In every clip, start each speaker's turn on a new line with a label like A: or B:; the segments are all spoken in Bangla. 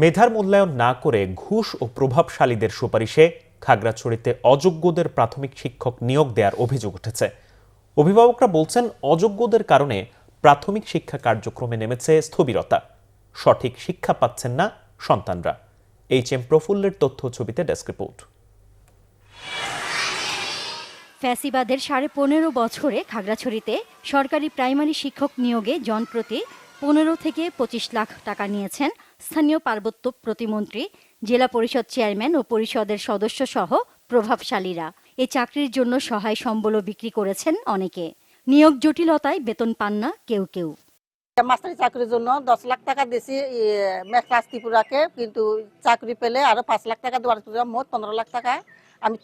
A: মেধার মূল্যায়ন না করে ঘুষ ও প্রভাবশালীদের সুপারিশে খাগড়াছড়িতে অযোগ্যদের প্রাথমিক শিক্ষক নিয়োগ দেওয়ার অভিযোগ উঠেছে। অভিভাবকরা বলছেন, অযোগ্যদের কারণে প্রাথমিক শিক্ষা কার্যক্রমে নেমেছে স্থবিরতা। সঠিক শিক্ষা পাচ্ছেন না সন্তানরা। এইচ.এম. প্রফুল্লের তথ্য ছবিতে ডেস্ক রিপোর্ট।
B: ফ্যাসিবাদের 15.5 বছরে খাগড়াছড়িতে সরকারি প্রাইমারি শিক্ষক নিয়োগে জনপ্রতি 15 থেকে 25 লাখ টাকা নিয়েছেন স্থানীয় পার্বত্য প্রতিমন্ত্রী, জেলা পরিষদ চেয়ারম্যান ও পরিষদের সদস্য সহ প্রভাবশালীরা। এই চাকরির জন্য সহায় সম্বলও বিক্রি করেছেন অনেকে। নিয়োগ জটিলতায় বেতন পান না কেউ কেউ।
C: মাস্টারি চাকরির জন্য 10 লাখ টাকা দিয়েছি মেঘরাজ ত্রিপুরাকে, কিন্তু চাকরি পেলে আরো 5 লাখ টাকা দেওয়ার, মোট 15 লাখ টাকা আমি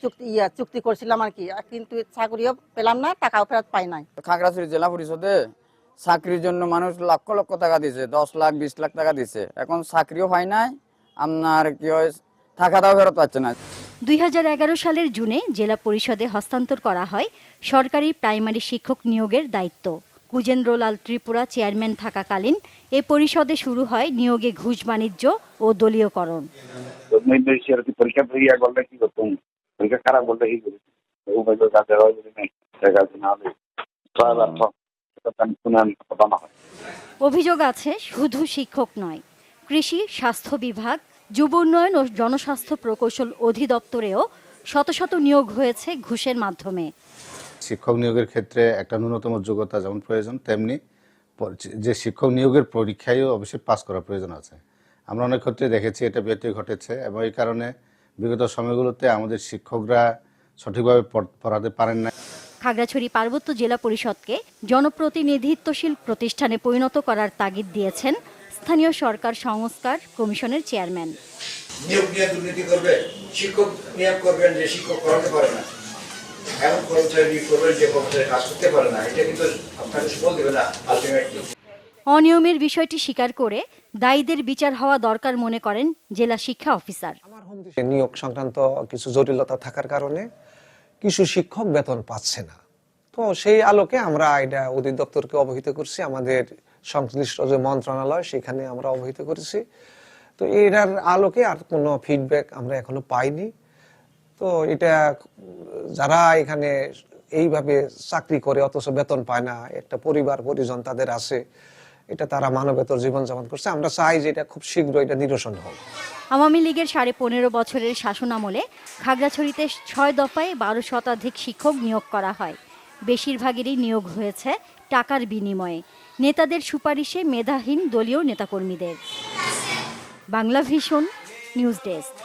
C: চুক্তি করছিলাম আর কি, কিন্তু চাকরিও পেলাম না, টাকাও ফেরত পাই নাই।
D: খাগড়াছড়ি জেলা পরিষদে চাকরির জন্য মানুষ লক্ষ লক্ষ টাকা দিছে, 10 লাখ 20 লাখ টাকা দিছে, এখন চাকরিও হয় নাই, আপনার কি হয় টাকাটাও ফেরত পাচ্ছে না।
B: 2011 সালের জুনে জেলা পরিষদে হস্তান্তর করা হয় সরকারি প্রাইমারি শিক্ষক নিয়োগের দায়িত্ব। কুজেন্দ্রলাল ত্রিপুরা চেয়ারম্যান থাকাকালীন এ পরিষদে শুরু হয় নিয়োগে ঘুষ বাণিজ্য ও দলীয়করণ।
E: পরীক্ষা করলে কি করতাম, পরীক্ষা খারাপ বলতে কি করি,
B: অভিযোগ আছে শুধু শিক্ষক নয়, কৃষি, স্বাস্থ্য বিভাগ, যুব উন্নয়ন ও জনস্বাস্থ্য প্রকৌশল অধিদপ্তরেও শত শত নিয়োগ হয়েছে ঘুষের মাধ্যমে।
F: শিক্ষক নিয়োগের ক্ষেত্রে একটা ন্যূনতম যোগ্যতা যেমন প্রয়োজন, তেমনি যে শিক্ষক নিয়োগের পরীক্ষায়ও অবশ্যই পাস করার প্রয়োজন আছে। আমরা অনেক ক্ষেত্রে দেখেছি এটা ব্যত্যয় ঘটেছে, এবং এই কারণে বিগত সময়গুলোতে আমাদের শিক্ষকরা সঠিকভাবে পড়াতে পারেন না।
B: খাগড়াছড়ি পার্বত্য জেলা পরিষদকে জনপ্রতিনিধিত্বশীল প্রতিষ্ঠানে পরিণত করার তাগিদ দিয়েছেন স্থানীয় সরকার সংস্কার কমিশনের চেয়ারম্যান।
G: নিয়োগ নিয়ে দুর্নীতি করবে, শিক্ষক নিয়োগ করবেন যে শিক্ষক পড়াতে পারে না, এমন কর্মচারী নিয়োগ করবেন যে কর্মচারী কাজ করতে পারে না, এটা কিন্তু আপনাকে সুফল দেবে না আলটিমেটলি।
B: অনিয়মের বিষয়টি স্বীকার করে দায়ীদের বিচার হওয়া দরকার মনে করেন জেলা শিক্ষা অফিসার।
H: নিয়োগ সংক্রান্ত কিছু জটিলতা থাকার কারণে কিছু শিক্ষক বেতন পাচ্ছে না, তো সেই আলোকে আমরা এটা অধিদপ্তরকে অবহিত করছি, আমাদের সংশ্লিষ্ট যে মন্ত্রণালয় সেখানে আমরা অবহিত করেছি। তো এটার আলোকে আর কোনো ফিডব্যাক আমরা এখনো পাইনি। তো এটা যারা এখানে এইভাবে চাকরি করে অথচ বেতন পায় না, একটা পরিবার পরিজন তাদের আছে, এটা তারা মানবেতর জীবনযাপন করছে। আমরা চাই যে এটা খুব শীঘ্র এটা নিরসন হোক।
B: আওয়ামী লীগের 15.5 বছরের শাসনামলে খাগড়াছড়িতে 6 দফায় 12 শতাধিক শিক্ষক নিয়োগ করা হয়। বেশিরভাগেরই নিয়োগ হয়েছে টাকার বিনিময়ে, নেতাদের সুপারিশে মেধাহীন দলীয় নেতাকর্মীদের। Bangla vision news desk.